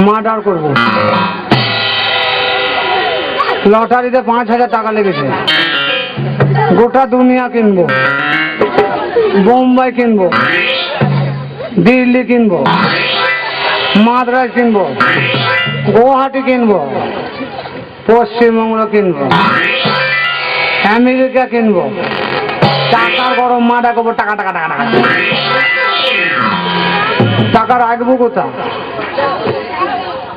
Murder করবো। লটারিতে 5,000 টাকা লেগেছে। গোটা দুনিয়া কিনবো, বোম্বাই কিনবো, দিল্লি কিনবো, মাদ্রাজ কিনবো, গুয়াহাটি কিনবো, পশ্চিমবঙ্গ কিনবো, আমেরিকা কিনবো। টাকার গরম মার্ডার করবো। টাকা টাকা টাকা টাকা টাকা রাখবো কোথা?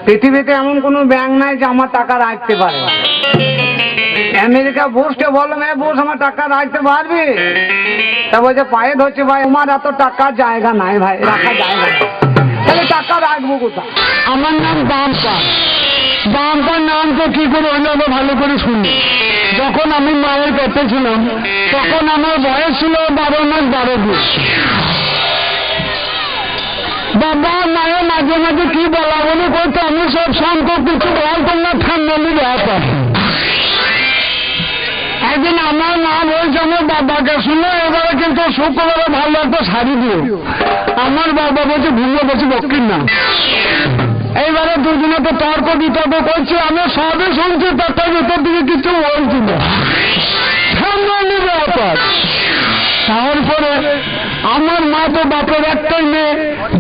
পৃথিবীতে এমন কোনো ব্যাংক নাই যে আমার টাকা রাখতে পারে। আমেরিকা বসতে বললাম, বস আমার টাকা রাখতে পারবি? তা বলছে পায়ে ধরছে, ভাই আমার এত টাকার জায়গা নাই, ভাই রাখার জায়গা নাই। তাহলে টাকা রাখবো কোথায়? আমার নাম বাম্পা। বাম্পার নাম তো কি করে হলো ভালো করে শুনি। যখন আমি মায়ের পেটে ছিলাম তখন আমার বয়স ছিল 12 মাস 12 দিন। বাবা মায়ের মাঝে মাঝে কি বলা বলি করতো, আমি সব সম্পর্ক কিছু বলতাম না, ফ্যামিলি ব্যাপার। একদিন আমার মা বলছে আমার বাবাকে, শুনে এবারে কিন্তু শুক্রবারে ভালো একটা শাড়ি দিও। আমার বাবা বলছে ভুলে বলছে দক্ষিণ না। এইবারে দুজনে তো তর্ক বিতর্ক করছে, আমি সবই শুনছি, তার ভিতর দিকে কিছু বলছি না, ফ্যামিলি ব্যাপার। তারপরে আমার মা তো বাপের একটাই মেয়ে,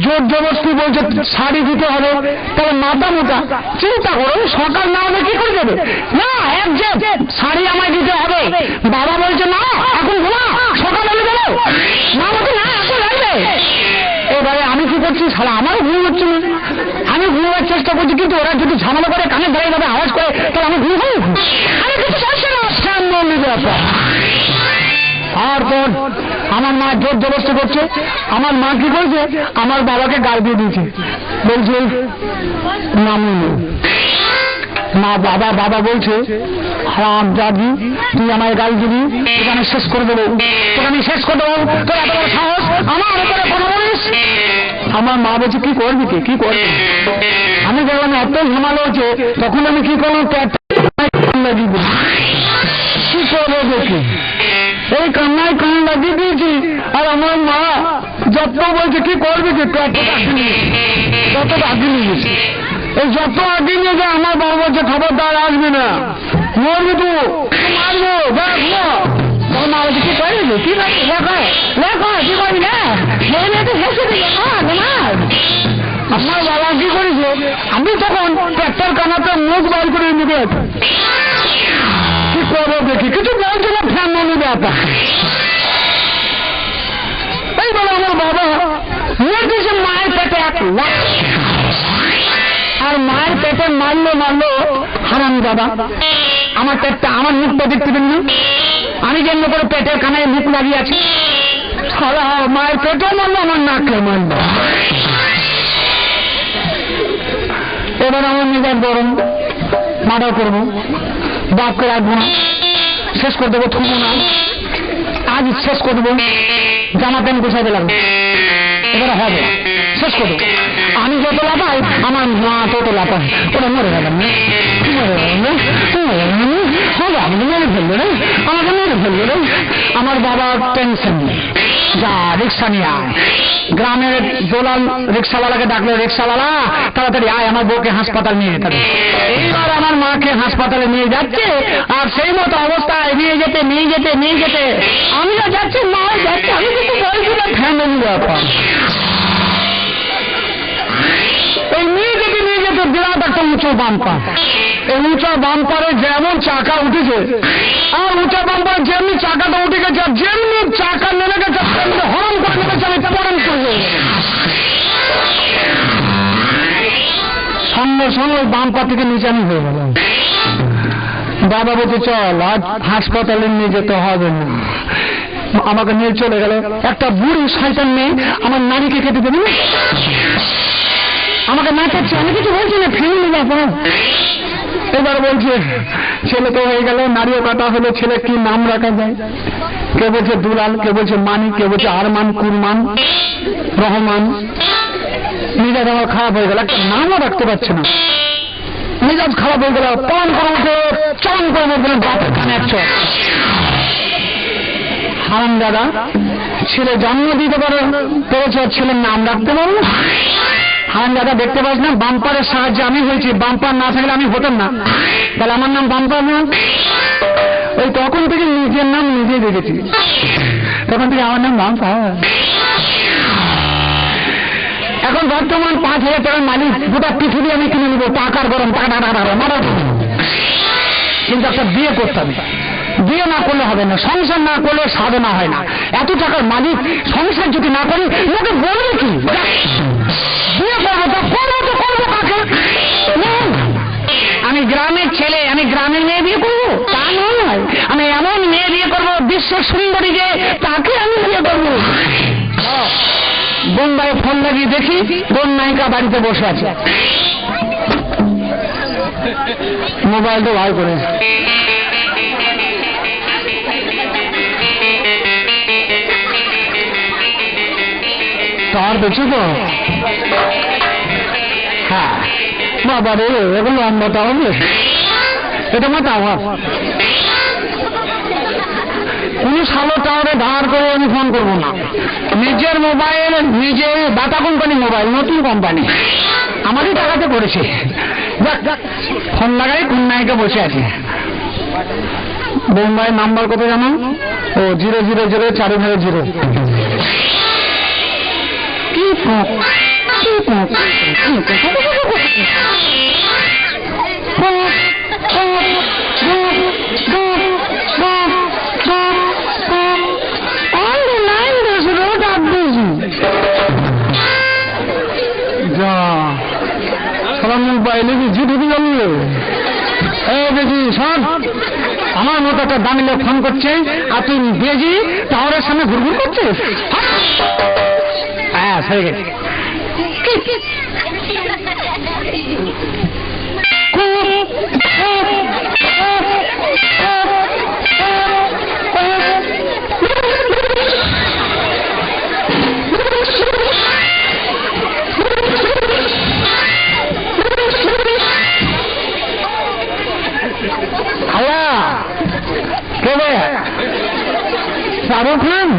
জোর জবরদস্তি বলছে শাড়ি দিতে হবে। তাহলে মাথা মোটা চিন্তা করো, সকাল না হলে কি করে দেবে? না এক যে শাড়ি আমায় দিতে হবে। বাবা বলছে না এখন ঘুমা, সকাল হলে দেবো। মা বলছে না এখন লাগবে। এবারে আমি কি করছি, সারা আমারও ঘুম হচ্ছে না। আমি ঘুমাবার চেষ্টা করছি, কিন্তু ওরা যদি ঝামেলা করে কানে ধরে যাবে আওয়াজ করে, তাহলে আমি ঘুম খাই। আমি কিছু চাইছি না, সামনে ব্যাপার। তারপর আমার মা জোর জবরদস্তি করছে। আমার মা কি করছে, আমার বাবাকে গাল দিয়ে দিয়েছে, বলছে নামিনি। মা বাবা বাবা বলছে হারাম জাদি, তুই আমায় গাল দিবি, তোকে আমি শেষ করে দেবো, তোকে আমি শেষ করে দেবো, তোর এত বড় সাহস আমার উপরে কথা বলিস। আমার মা বলছে কি করবি, কি করবি? আমি দেখলাম এত ঝামেলা হচ্ছে, তখন আমি কি করলাম, লাগিয়ে দিই। কি করবো দেখি, এই কান্নায় কান লাগিয়ে দিয়েছি। আর আমার মা যত বলছে কি করবি, কি তত আগে নিয়ে গেছে। এই যত আগে নিয়ে যায় আমার বাবা বলছে খবরদার আসবি না, মরবি তো, মারবো দেখবো। তখন মা বলছে কি করবি, কি লেখো লেখো, কি করবি না আপনার বাবা কি করেছে, আমি তখন ট্রাক্টর কানাতে মুখ বার করে নিবে। কি করবো দেখি, কিছু বলছে না, ফ্যামিলি ব্যাপার। এইবার আমার বাবা মরেছে মায়ের পেটে 1 লাখ। আর মায়ের পেটে মারলো হারাম দাদা। আমার পেটটা, আমার মুখটা দেখতে পেন না, আমি যেমন করে পেটের কানায় মুখ লাগিয়ে আছি। সারা মায়ের পেটে মারলো, আমার নাকে মারলো। এবার আমার নিজের গরম মার্ডার করবো, বাপকে রাখবো না, শেষ করে দেবো, থুবো না, আজ শেষ করে দেবো। জামা প্যান্ট গোছাই দিলাম, এবারে হবে শেষ করে দেবো। আমি যত লাপাই আমার মা তত লাপাই, ওরা মরে গেলাম না, আমি মেরে ফেললো রে, আমাকে মেরে ফেললো রে। আমার বাবার টেনশন নেই, যা রিক্সা নিয়ে আয়। গ্রামের দোলাল রিক্সাওয়ালাকে ডাকলো, রিক্সাওয়ালা তাড়াতাড়ি আয়, আমার বউকে হাসপাতাল নিয়ে যেতে হবে। এইবার আমার মাকে হাসপাতালে নিয়ে যাচ্ছে, আর সেই মতো অবস্থায় নিয়ে যেতে আমিও যাচ্ছি, মাও যাচ্ছে। আমি কিন্তু বলছি না, ফ্যামিলি ব্যাপার। এই নিয়ে যেতে বিরাট একটা উঁচু বাম্পার। এই উঁচা বাম্পারে যেমন চাকা উঠেছে, আর উঁচা বাম্পারে যেমনি চাকাটা উঠে গেছে, যেমনি চাকা নেমে গেছে, হরণ করে নেমেছে, আমি পরণ করবো। সঙ্গে সঙ্গে বাম্পার থেকে নিচে আমি হয়ে গেলাম। বাবা বলছে চল আজ হাসপাতালে নিয়ে যেতে হবে না। আমাকে নিয়ে চলে গেল। একটা বুড়ি শয়তান মেয়ে আমার নারীকে কেটে দেবে না, আমাকে মাথাচ্ছে, আমি কিছু বলছি না, ফ্যামিলি ব্যাপার। এবার বলছে ছেলে তো হয়ে গেল, নারীও কাটা হলো, ছেলে কি নাম রাখা যায়? কে বলছে দুলাল, কে বলছে মানিক, কে বলছে আরমান, কুরমান, রহমান। নিজের আমার খারাপ হয়ে গেল, একটা নামও রাখতে পারছে না, মেজাজ খারাপ হয়ে গেল। পান করে উঠে চন করে বললেন বাপের কানে একশো। হারাম দাদা, ছেলে জন্ম দিতে পেরেছে, ছেলের নাম রাখতে পারো না। হারান দাদা দেখতে পাস না, বাম্পারের সাহায্যে আমি হয়েছি, বাম্পার না থাকলে আমি হতাম না, তাহলে আমার নাম বাম্পার না। ওই তখন থেকে নিজের নাম নিজেই দেখেছি, তখন থেকে আমার নাম বাম্পার। এখন বর্তমান 5,000 টাকার মালিক, গোটা পৃথিবী আমি কিনে নেবো, টাকার গরম, টাকা মারা। কিন্তু একটা বিয়ে করতে হবে, বিয়ে না করলে হবে না, সংসার না করলে সাধনা হয় না। এত টাকার মালিক, সংসার যদি না করি লোকে বলবে কি? বিয়ে করবো তো করবো কাকে? আমি গ্রামের ছেলে, আমি গ্রামের মেয়ে বিয়ে করবো তা নয়, আমি এমন মেয়ে বিয়ে করবো বিশ্ব সুন্দরী, যে তাকে আমি বিয়ে করবো। বোম্বাই ফোন লাগিয়ে দেখি কোন নায়িকা বাড়িতে বসে আছে, মোবাইলটা বার করে তার দেখছো তো? হ্যাঁ বাবা রে, এখন লম্বাটা হবে, এটা আমার টাওয়ার, কোন সালো টাওয়ারে ধার করে আমি ফোন করবো না। নিজের মোবাইল, নিজে বাটা কোম্পানি মোবাইল, নতুন কোম্পানি, আমারই টাকাতে করেছে। ফোন লাগাই কোন নায়িকা বসে আছে। বোম্বাইয়ের নাম্বার কত জানো? ও 00040। মোবাইলে জি ঢুকে গেল। দেখি শোন, আমার মতো একটা দামি লোক ফোন করছে আর তুই বেজি টাওয়ারের সামনে ঘুরঘুর করছিস। হ্যাঁ হয়ে গেছে। শাহরুখ খান,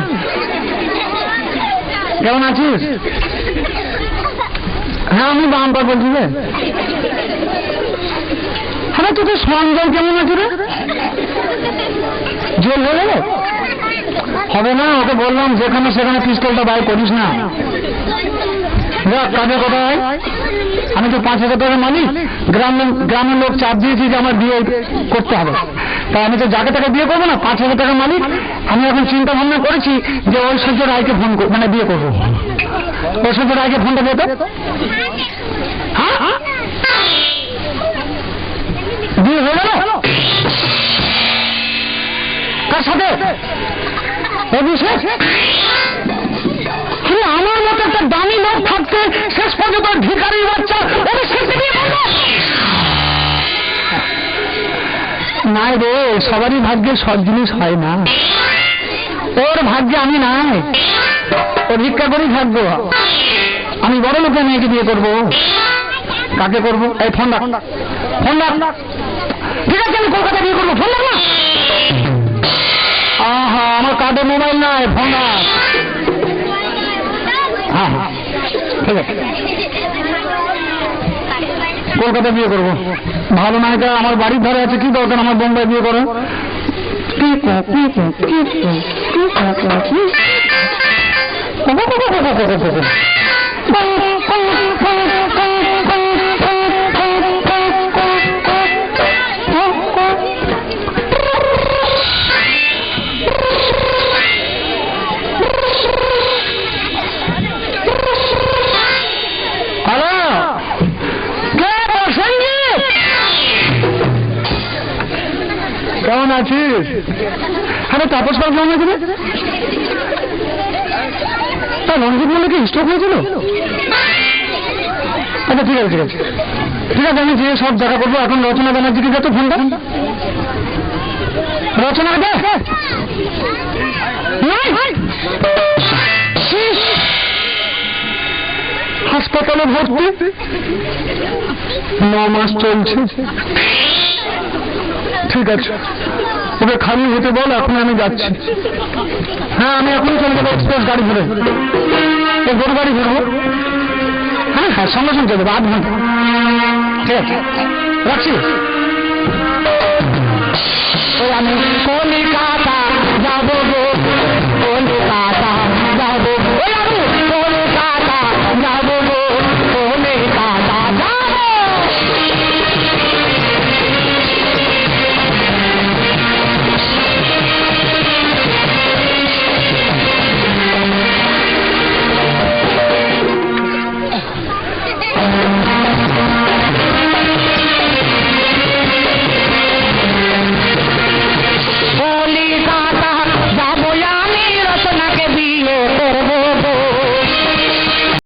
কেমন আছিস? হ্যাঁ আমি বাম্পার বলছি রে। হ্যাঁ তোদের সঞ্জয় কেমন আছে রে? জেল হয়ে গেল? হবে না, ওকে বললাম যেখানে সেখানে পিস্তলটা বাইর করিস না। কাজে কথা হয়, আমি তো 5,000 টাকার মালিক, গ্রামের লোক চাপ দিয়েছি যে আমার বিয়ে করতে হবে, তাই আমি তো যাকে তাকে বিয়ে করবো না, 5,000 টাকার মালিক। আমি এখন চিন্তা ভাবনা করেছি যে ঐশ্বর্য রায়কে ফোন মানে বিয়ে করবো। ঐশ্বর্য রায়কে ফোনটা দিতে। হ্যাঁ বিয়ে হয়ে গেল? কার সাথে? অভিষেক। আমার মতো একটা দামি লোক থাকতে শেষ পর্যন্ত ভিখারির বাচ্চা অভিষেক বিয়ে করলো? নাই রে, সবারই ভাগ্যে সব জিনিস হয় না। ওর ভাগ্যে আমি নাই, ও ভিক্ষা করেই থাকবো। আমি বড় লোকের মেয়েকে বিয়ে করবো। কাকে করবো? এই ফোন রাখ, ফোন রাখ। ঠিক আছে আমি কলকাতা বিয়ে করবো, ফোন রাখ না। আহা আমার কার্ডে মোবাইল নাই, ফোন রাখ। হ্যাঁ হ্যাঁ ঠিক আছে, কলকাতা বিয়ে করবো। ভালো নায়িকা আমার বাড়ির ধারে আছে, কি দরকার আমার বোম্বাই বিয়ে করো? কেমন আছিস? হ্যাঁ তাপস পাল কেমন আছে? তা রঞ্জিত বলে কি স্ট্রোক হয়েছিল? আচ্ছা ঠিক আছে ঠিক আছে ঠিক আছে, আমি যে সব দেখা করবো। এখন রচনা ব্যানার্জিকে যত ফোনটা, রচনা দে। হাসপাতালে ভর্তি, 9 মাস চলছে। ঠিক আছে ওকে খালি হতে বল, এখন আমি যাচ্ছি। হ্যাঁ আমি এখনই চলে যাবো, এক্সপ্রেস গাড়ি ধরে, গরু গাড়ি ধরবো। হ্যাঁ হ্যাঁ সঙ্গে সঙ্গে দেবো, 8 ঘন্টা। ঠিক আছে, রাখছি। ওই আমি কলিকাতা